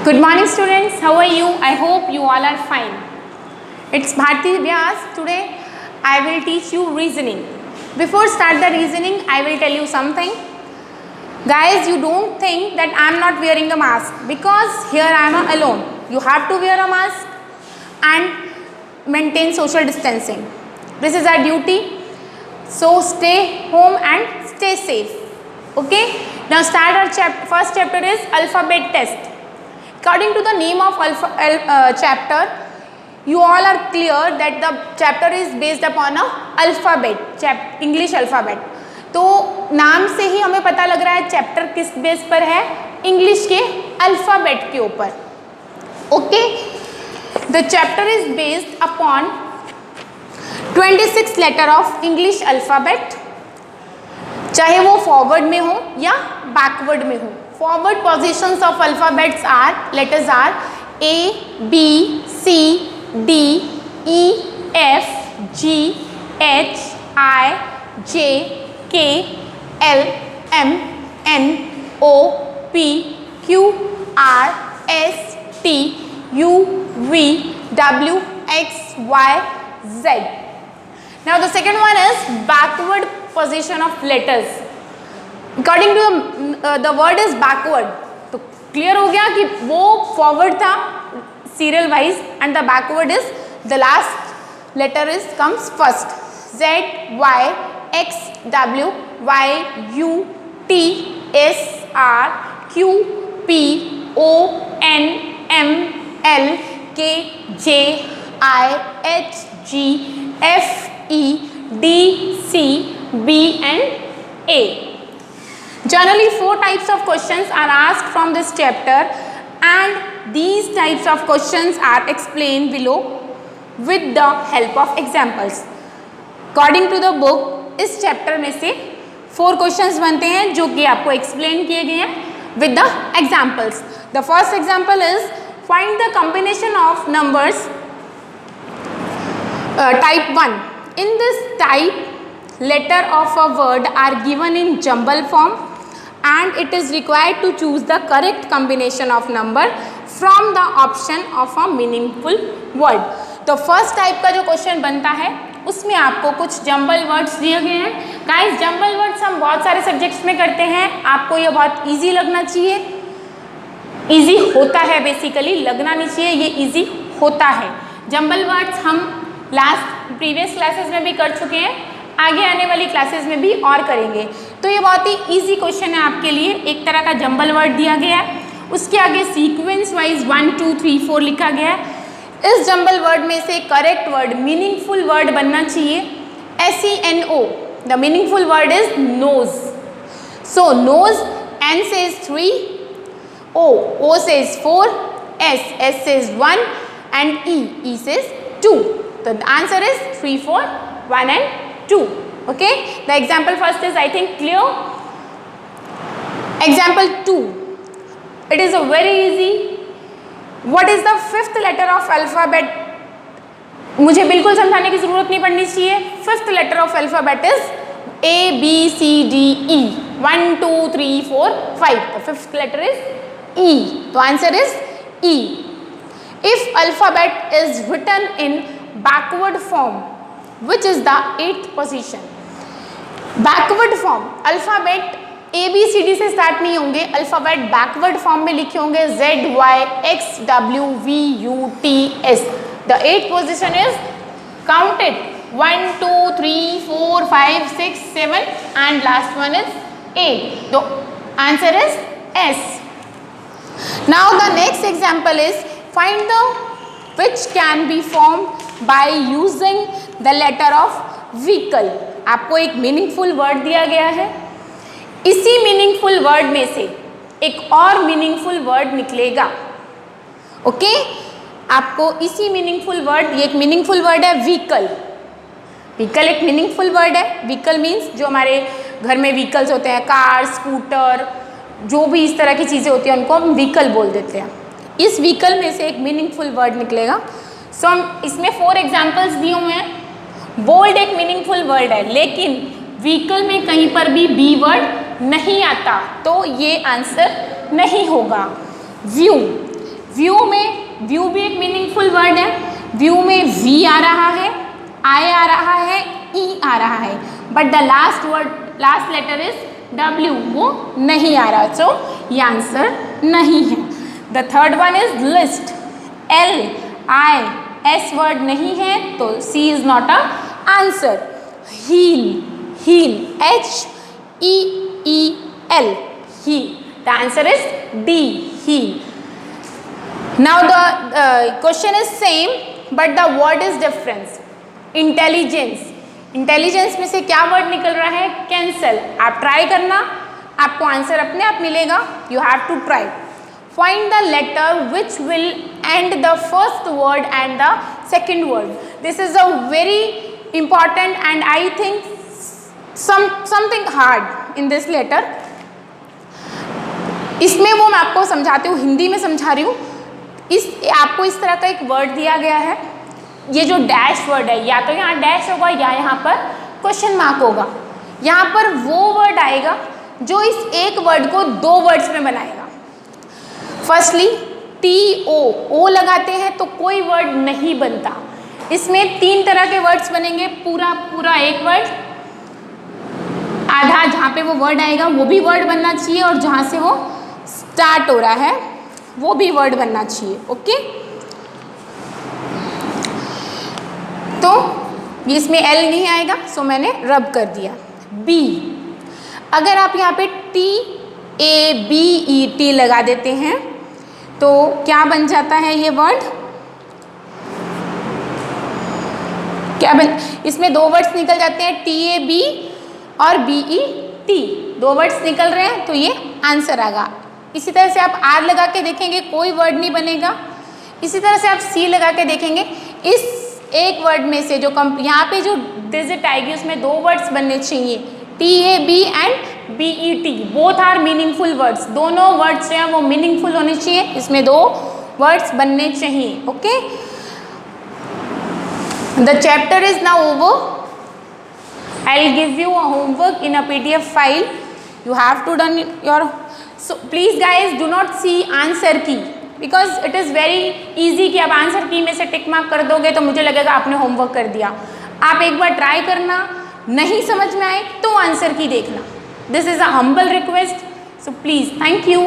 Good morning students, how are you? I hope you all are fine. It's Bharti Vyas. Today I will teach you reasoning. Before start the reasoning, I will tell you something. Guys, you don't think that I am not wearing a mask because here I am alone. You have to wear a mask and maintain social distancing. This is our duty. So stay home and stay safe. Okay? Now start our first chapter is alphabet test. According to the name of chapter, you all are clear that the chapter is based upon a alphabet, English alphabet. तो नाम से ही हमें पता लग रहा है chapter किस base पर है, इंग्लिश के अल्फ़ाबेट के ऊपर. Okay, the chapter is based upon 26 letter of English alphabet, चाहे वो फॉरवर्ड में हो या बैकवर्ड में हो. Forward positions of alphabets are, letters are A, B, C, D, E, F, G, H, I, J, K, L, M, N, O, P, Q, R, S, T, U, V, W, X, Y, Z. Now the second one is backward position of letters. According to the word is backward. तो clear हो गया कि वो forward था serial wise and the backward is the last letter is comes first. Z, Y, X, W, Y, U, T, S, R, Q, P, O, N, M, L, K, J, I, H, G, F, E, D, C, B and A. Generally, 4 types of questions are asked from this chapter and these types of questions are explained below with the help of examples. According to the book, इस chapter में से 4 questions बनते हैं जो कि आपको explain किए गए हैं with the examples. The first example is find the combination of numbers type 1. In this type, letter of a word are given in jumble form and it is required to choose the correct combination of number from the option of a meaningful word. तो first type का जो question बनता है उसमें आपको कुछ jumble words दिए गए हैं. गाइस, जंबल वर्ड्स हम बहुत सारे सब्जेक्ट्स में करते हैं. आपको ये बहुत इजी लगना चाहिए. इजी होता है, बेसिकली लगना नहीं चाहिए, ये इजी होता है. जंबल वर्ड्स हम प्रीवियस क्लासेस में भी कर चुके हैं, आगे आने वाली क्लासेस में भी और करेंगे. तो ये बहुत ही इजी क्वेश्चन है आपके लिए. एक तरह का जंबल वर्ड दिया गया है, उसके आगे सीक्वेंस वाइज 1 2 3 4 लिखा गया है. इस जंबल वर्ड में से करेक्ट वर्ड मीनिंगफुल वर्ड बनना चाहिए. SENO, the meaningful word is nose. So nose, N says 3, O says 4, S says 1 and E says 2. So the answer is 3, 4, 1 and 2. Okay, the example first is I think clear. Example 2, it is a very easy. What is the 5th letter of alphabet? मुझे बिल्कुल समझाने की जरूरत नहीं पड़नी चाहिए. 5th letter of alphabet is A, B, C, D, E. 1 2 3 4 5. The 5th letter is E. The answer is E. If alphabet is written in backward form, which is the 8th position? Backward form, alphabet ABCD से start नहीं होंगे, alphabet backward form में लिखे होंगे Z, Y, X, W, V, U, T, S. The 8th position is counted 1 2 3 4 5 6 7 and last one is 8. The answer is S. Now the next example is find the which can be formed by using the letter of vehicle. आपको एक meaningful word दिया गया है, इसी meaningful word में से एक और मीनिंगफुल वर्ड निकलेगा. ओके, आपको इसी मीनिंगफुल वर्ड, ये एक मीनिंगफुल वर्ड है व्हीकल. व्हीकल एक मीनिंगफुल वर्ड है. व्हीकल मीन्स जो हमारे घर में व्हीकल्स होते हैं, कार, स्कूटर, जो भी इस तरह की चीज़ें होती हैं उनको हम व्हीकल बोल देते हैं. इस व्हीकल में से एक मीनिंगफुल वर्ड निकलेगा. सो हम इसमें 4 एग्जाम्पल्स दिए हुए हैं. बोल्ड एक मीनिंगफुल वर्ड है, लेकिन व्हीकल में कहीं पर भी बी वर्ड नहीं आता, तो ये आंसर नहीं होगा. व्यू, व्यू में, व्यू भी एक मीनिंगफुल वर्ड है, व्यू में वी आ रहा है, आई आ रहा है, ई आ रहा है, but the last word, last letter is W, वो नहीं आ रहा, सो ये आंसर नहीं है। The third one is list, L I S word नहीं है तो C is not a answer. Heel, heel H E E L, heel, the answer is D, heel. Now the question is same but the word is difference. Intelligence, intelligence में से क्या word निकल रहा है? Cancel. आप try करना, आपको answer अपने आप मिलेगा। You have to try. Find the letter which will end the first word and the second word. This is a very important and I think something hard in this letter. इसमें वो मैं आपको समझाती हूँ, हिंदी में समझा रही हूँ। आपको इस तरह का एक वर्ड दिया गया है, ये जो डैश वर्ड है, या तो यहाँ डैश होगा या यहाँ पर क्वेश्चन मार्क होगा। यहाँ पर वो वर्ड आएगा जो इस एक वर्ड को दो वर्ड्स में बनाएगा। फर्स्टली TO लगाते हैं तो कोई वर्ड नहीं बनता। इसमें तीन तरह के वर्ड्स बनेंगे, पूरा पूरा एक वर्ड, आधा जहाँ पे वो वर्ड आएगा वो भी वर्ड बनना चाहिए, और जहाँ से वो स्टार्ट हो रहा है वो भी वर्ड बनना चाहिए। ओके, तो इसमें L नहीं आएगा, सो मैंने रब कर दिया। B, अगर आप यहाँ पे TABET लगा देते हैं तो क्या बन जाता है ये वर्ड? क्या बन, इसमें दो वर्ड्स निकल जाते हैं, TAB और BET, दो वर्ड्स निकल रहे हैं, तो ये आंसर आएगा। इसी तरह से आप R लगा के देखेंगे, कोई वर्ड नहीं बनेगा। इसी तरह से आप C लगा के देखेंगे, इस एक वर्ड में से जो यहाँ पे जो डिजिट आएगी उसमें दो वर्ड्स बनने चाहिए, TAB and BET, both are meaningful words. दोनों वर्ड्स जो हैं वो मीनिंगफुल होने चाहिए, इसमें दो वर्ड्स बनने चाहिए। Okay, the chapter is now over. I will give you a homework in a PDF file, you have to done your, so please guys do not see answer key, because it is very easy कि आप answer की में से tick mark कर दोगे तो मुझे लगेगा आपने होमवर्क कर दिया। आप एक बार ट्राई करना, नहीं समझ में आए तो आंसर की देखना। This is a humble request, so please, thank you.